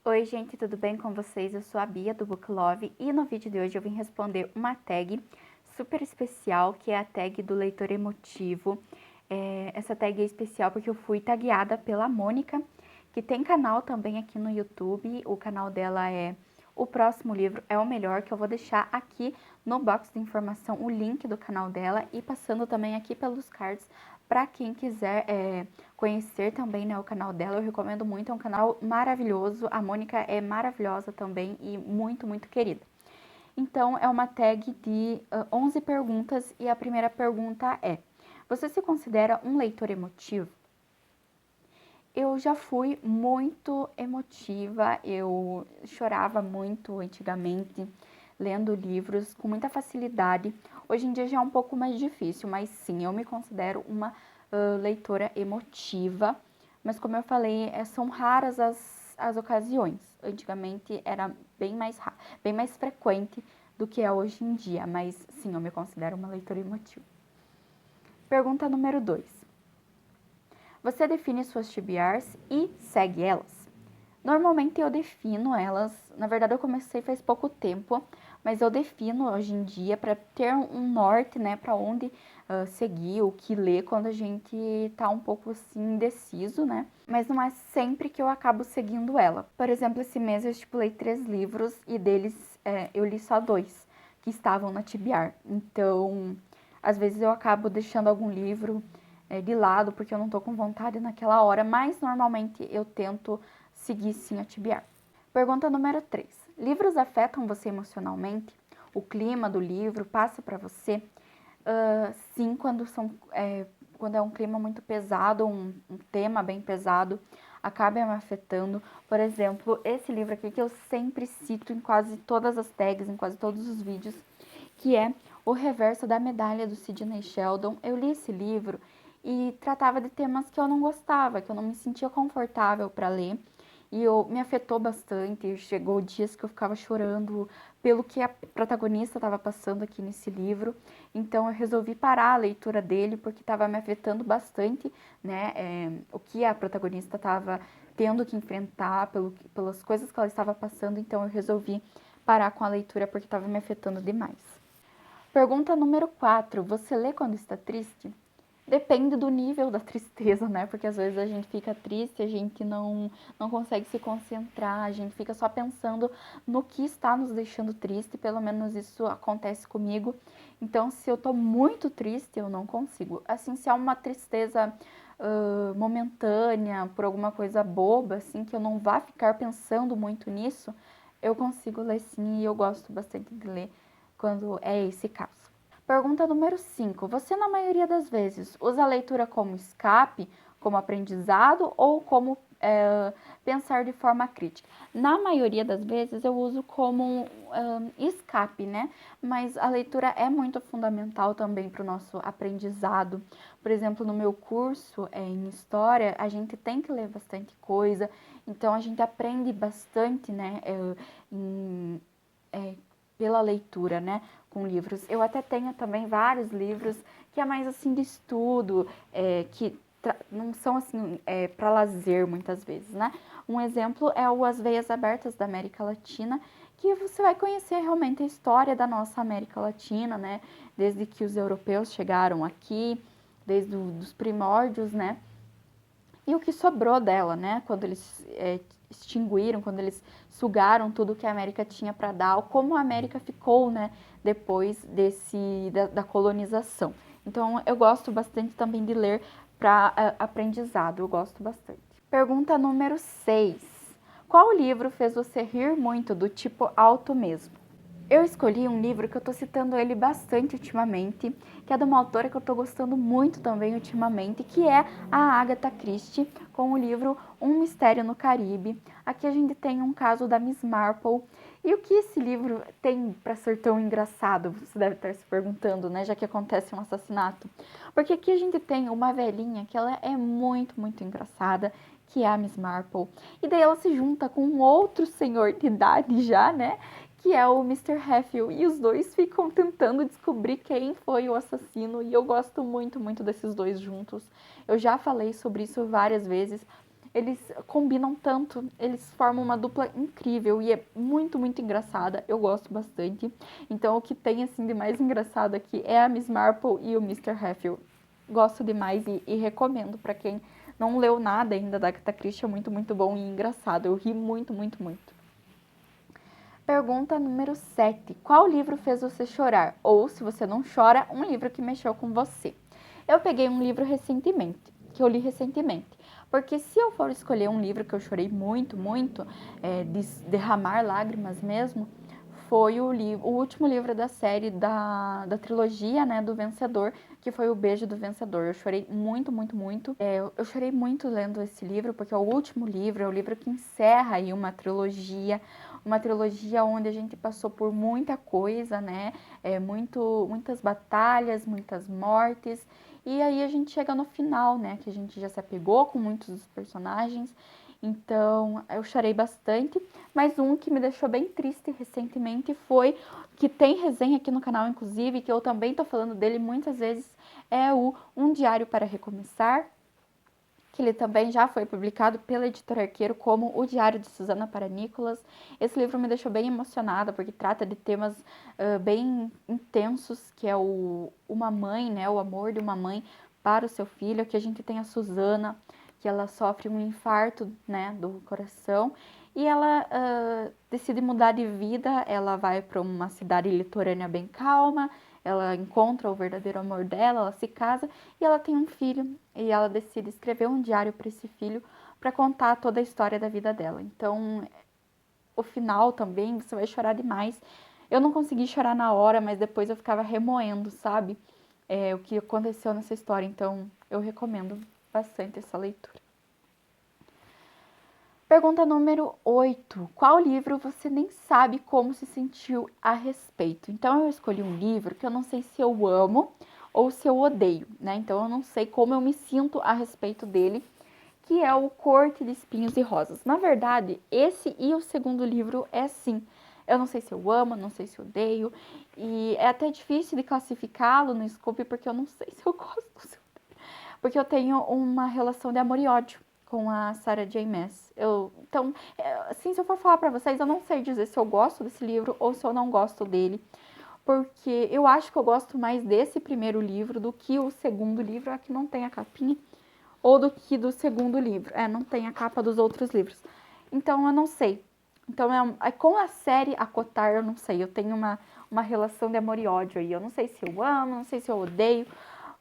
Oi gente, tudo bem com vocês? Eu sou a Bia do Book Love e no vídeo de hoje eu vim responder uma tag super especial, que é a tag do leitor emotivo. Essa tag é especial porque eu fui tagueada pela Mônica, que tem canal também aqui no YouTube. O canal dela é O Próximo Livro é o Melhor, que eu vou deixar aqui no box de informação o link do canal dela e passando também aqui pelos cards para quem quiser conhecer também, né, o canal dela. Eu recomendo muito, é um canal maravilhoso. A Mônica é maravilhosa também e muito, muito querida. Então, é uma tag de 11 perguntas e a primeira pergunta é: você se considera um leitor emotivo? Eu já fui muito emotiva, eu chorava muito antigamente, lendo livros com muita facilidade. Hoje em dia já é um pouco mais difícil, mas sim, eu me considero uma leitora emotiva. Mas como eu falei, são raras as ocasiões. Antigamente era bem mais frequente do que é hoje em dia, mas sim, eu me considero uma leitora emotiva. Pergunta número 2. Você define suas TBRs e segue elas? Normalmente eu defino elas, na verdade eu comecei faz pouco tempo, mas eu defino hoje em dia para ter um norte, né, para onde seguir, o que ler quando a gente tá um pouco assim indeciso, né? Mas não é sempre que eu acabo seguindo ela. Por exemplo, esse mês eu estipulei 3 livros e deles eu li só 2 que estavam na TBR. Então, às vezes eu acabo deixando algum livro de lado porque eu não tô com vontade naquela hora, mas normalmente eu tento seguir sim a TBR. Pergunta número 3. Livros afetam você emocionalmente? O clima do livro passa para você? Sim, quando é um clima muito pesado, um tema bem pesado, acaba me afetando. Por exemplo, esse livro aqui que eu sempre cito em quase todas as tags, em quase todos os vídeos, que é O Reverso da Medalha do Sidney Sheldon. Eu li esse livro e tratava de temas que eu não gostava, que eu não me sentia confortável para ler. E me afetou bastante. Chegou dias que eu ficava chorando pelo que a protagonista estava passando aqui nesse livro. Então eu resolvi parar a leitura dele porque estava me afetando bastante, né? O que a protagonista estava tendo que enfrentar, pelas coisas que ela estava passando. Então eu resolvi parar com a leitura porque estava me afetando demais. Pergunta número 4. Você lê quando está triste? Depende do nível da tristeza, né? Porque às vezes a gente fica triste, a gente não consegue se concentrar, a gente fica só pensando no que está nos deixando triste, pelo menos isso acontece comigo. Então, se eu tô muito triste, eu não consigo. Assim, se é uma tristeza momentânea, por alguma coisa boba, assim, que eu não vá ficar pensando muito nisso, eu consigo ler sim e eu gosto bastante de ler quando é esse caso. Pergunta número 5. Você, na maioria das vezes, usa a leitura como escape, como aprendizado ou como pensar de forma crítica? Na maioria das vezes, eu uso como escape, né? Mas a leitura é muito fundamental também para o nosso aprendizado. Por exemplo, no meu curso em História, a gente tem que ler bastante coisa, então a gente aprende bastante, né? Pela leitura, né, com livros. Eu até tenho também vários livros que é mais assim de estudo, que não são assim para lazer muitas vezes, né? Um exemplo é o As Veias Abertas da América Latina, que você vai conhecer realmente a história da nossa América Latina, né? Desde que os europeus chegaram aqui, desde os primórdios, né? E o que sobrou dela, né? Quando eles extinguiram, quando eles sugaram tudo que a América tinha para dar, como a América ficou, né? Depois da colonização. Então, eu gosto bastante também de ler para aprendizado, eu gosto bastante. Pergunta número 6. Qual livro fez você rir muito, do tipo alto mesmo? Eu escolhi um livro que eu tô citando ele bastante ultimamente, que é de uma autora que eu tô gostando muito também ultimamente, que é a Agatha Christie, com o livro Um Mistério no Caribe. Aqui a gente tem um caso da Miss Marple. E o que esse livro tem para ser tão engraçado? Você deve estar se perguntando, né? Já que acontece um assassinato. Porque aqui a gente tem uma velhinha que ela é muito, muito engraçada, que é a Miss Marple. E daí ela se junta com um outro senhor de idade já, né? Que é o Mr. Heffel, e os dois ficam tentando descobrir quem foi o assassino, e eu gosto muito, muito desses dois juntos. Eu já falei sobre isso várias vezes, eles combinam tanto, eles formam uma dupla incrível e é muito, muito engraçada, eu gosto bastante. Então, o que tem, assim, de mais engraçado aqui é a Miss Marple e o Mr. Hatfield. Gosto demais e recomendo para quem não leu nada ainda da Agatha Christie, é muito, muito bom e engraçado. Eu ri muito, muito, muito. Pergunta número 7. Qual livro fez você chorar? Ou, se você não chora, um livro que mexeu com você. Eu peguei um livro recentemente, que eu li recentemente. Porque se eu for escolher um livro que eu chorei muito, muito, de derramar lágrimas mesmo, foi o último livro da série da trilogia, né, do Vencedor, que foi O Beijo do Vencedor. Eu chorei muito, muito, muito. Eu chorei muito lendo esse livro, porque é o último livro, é o livro que encerra aí uma trilogia onde a gente passou por muita coisa, né, muitas batalhas, muitas mortes, e aí a gente chega no final, né, que a gente já se apegou com muitos dos personagens. Então, eu chorei bastante, mas um que me deixou bem triste recentemente foi, que tem resenha aqui no canal, inclusive, que eu também tô falando dele muitas vezes, é o Um Diário para Recomeçar, que ele também já foi publicado pela Editora Arqueiro como O Diário de Susana para Nicholas. Esse livro me deixou bem emocionada, porque trata de temas bem intensos, que é uma mãe, né, o amor de uma mãe para o seu filho. Aqui a gente tem a Susana, que ela sofre um infarto, né, do coração, e ela decide mudar de vida. Ela vai para uma cidade litorânea bem calma, ela encontra o verdadeiro amor dela, ela se casa e ela tem um filho, e ela decide escrever um diário para esse filho para contar toda a história da vida dela. Então, o final também, você vai chorar demais. Eu não consegui chorar na hora, mas depois eu ficava remoendo, sabe? O que aconteceu nessa história. Então, eu recomendo bastante essa leitura. Pergunta número 8. Qual livro você nem sabe como se sentiu a respeito? Então, eu escolhi um livro que eu não sei se eu amo ou se eu odeio, né? Então, eu não sei como eu me sinto a respeito dele, que é o Corte de Espinhos e Rosas. Na verdade, esse e o segundo livro é assim. Eu não sei se eu amo, não sei se eu odeio, e é até difícil de classificá-lo no Scoop, porque eu não sei se eu gosto, porque eu tenho uma relação de amor e ódio com a Sarah J. Maas. Então, assim, se eu for falar pra vocês, eu não sei dizer se eu gosto desse livro ou se eu não gosto dele, porque eu acho que eu gosto mais desse primeiro livro do que o segundo livro, aqui não tem a capinha, ou do que do segundo livro. Não tem a capa dos outros livros. Então, eu não sei. Então, com a série Acotar, eu não sei. Eu tenho uma relação de amor e ódio aí. Eu não sei se eu amo, não sei se eu odeio,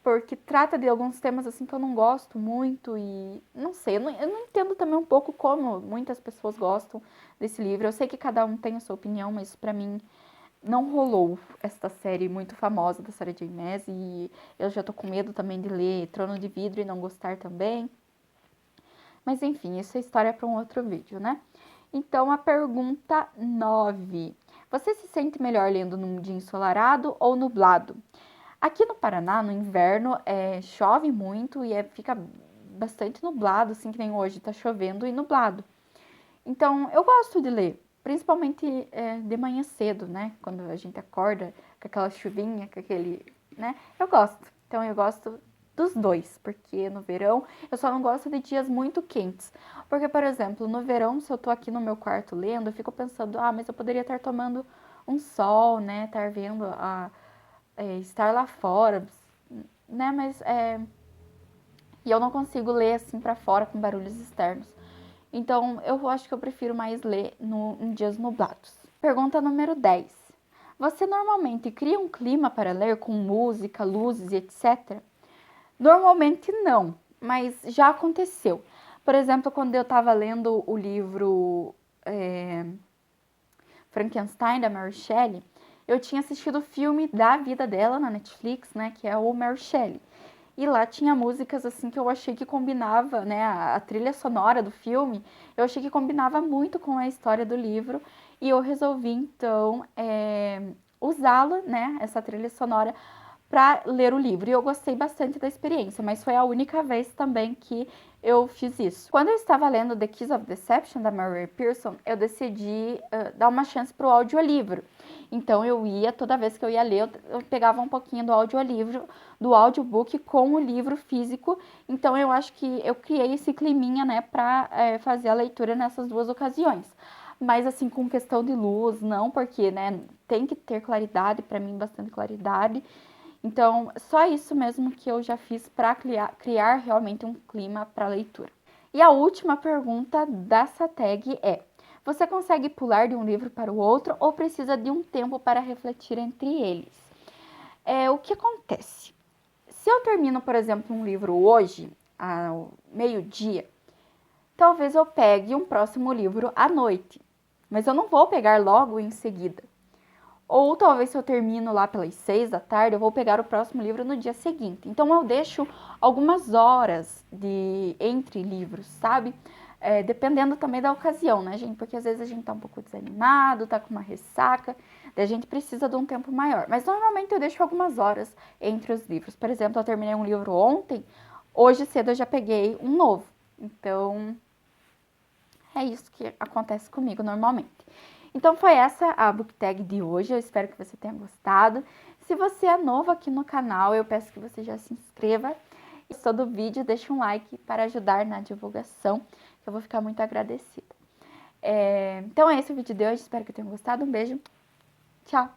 porque trata de alguns temas assim que eu não gosto muito e não sei, eu não entendo também um pouco como muitas pessoas gostam desse livro. Eu sei que cada um tem a sua opinião, mas pra mim não rolou esta série muito famosa da Sarah J. Maas, e eu já tô com medo também de ler Trono de Vidro e não gostar também. Mas enfim, isso é história para um outro vídeo, né? Então, a pergunta 9. Você se sente melhor lendo num dia ensolarado ou nublado? Aqui no Paraná, no inverno, chove muito e fica bastante nublado, assim que nem hoje, tá chovendo e nublado. Então, eu gosto de ler, principalmente de manhã cedo, né? Quando a gente acorda com aquela chuvinha, com aquele, né? Eu gosto. Então, eu gosto dos dois, porque no verão eu só não gosto de dias muito quentes. Porque, por exemplo, no verão, se eu tô aqui no meu quarto lendo, eu fico pensando, mas eu poderia estar tomando um sol, né? Estar vendo estar lá fora, né? Mas e eu não consigo ler assim pra fora com barulhos externos. Então, eu acho que eu prefiro mais ler em dias nublados. Pergunta número 10. Você normalmente cria um clima para ler com música, luzes e etc? Normalmente não, mas já aconteceu. Por exemplo, quando eu estava lendo o livro Frankenstein, da Mary Shelley, eu tinha assistido o filme da vida dela na Netflix, né, que é o Mary Shelley. E lá tinha músicas assim que eu achei que combinava, né, a trilha sonora do filme, eu achei que combinava muito com a história do livro, e eu resolvi então usá-la, né, essa trilha sonora, para ler o livro. E eu gostei bastante da experiência, mas foi a única vez também que eu fiz isso. Quando eu estava lendo The Kiss of Deception, da Mary Pearson, eu decidi dar uma chance pro audiolivro. Então, eu ia, toda vez que eu ia ler, eu pegava um pouquinho do audiolivro, do audiobook com o livro físico. Então, eu acho que eu criei esse climinha, né, pra fazer a leitura nessas duas ocasiões. Mas, assim, com questão de luz, não, porque, né, tem que ter claridade, pra mim, bastante claridade. Então, só isso mesmo que eu já fiz para criar realmente um clima para leitura. E a última pergunta dessa tag é: você consegue pular de um livro para o outro ou precisa de um tempo para refletir entre eles? O que acontece? Se eu termino, por exemplo, um livro hoje, ao meio-dia, talvez eu pegue um próximo livro à noite, mas eu não vou pegar logo em seguida. Ou talvez se eu termino lá pelas 6 da tarde, eu vou pegar o próximo livro no dia seguinte. Então eu deixo algumas horas entre livros, sabe? Dependendo também da ocasião, né, gente? Porque às vezes a gente tá um pouco desanimado, tá com uma ressaca, daí a gente precisa de um tempo maior. Mas normalmente eu deixo algumas horas entre os livros. Por exemplo, eu terminei um livro ontem, hoje cedo eu já peguei um novo. Então, é isso que acontece comigo normalmente. Então foi essa a book tag de hoje, eu espero que você tenha gostado. Se você é novo aqui no canal, eu peço que você já se inscreva. E se gostou do vídeo, deixa um like para ajudar na divulgação, que eu vou ficar muito agradecida. Então é esse o vídeo de hoje, espero que tenham gostado. Um beijo, tchau!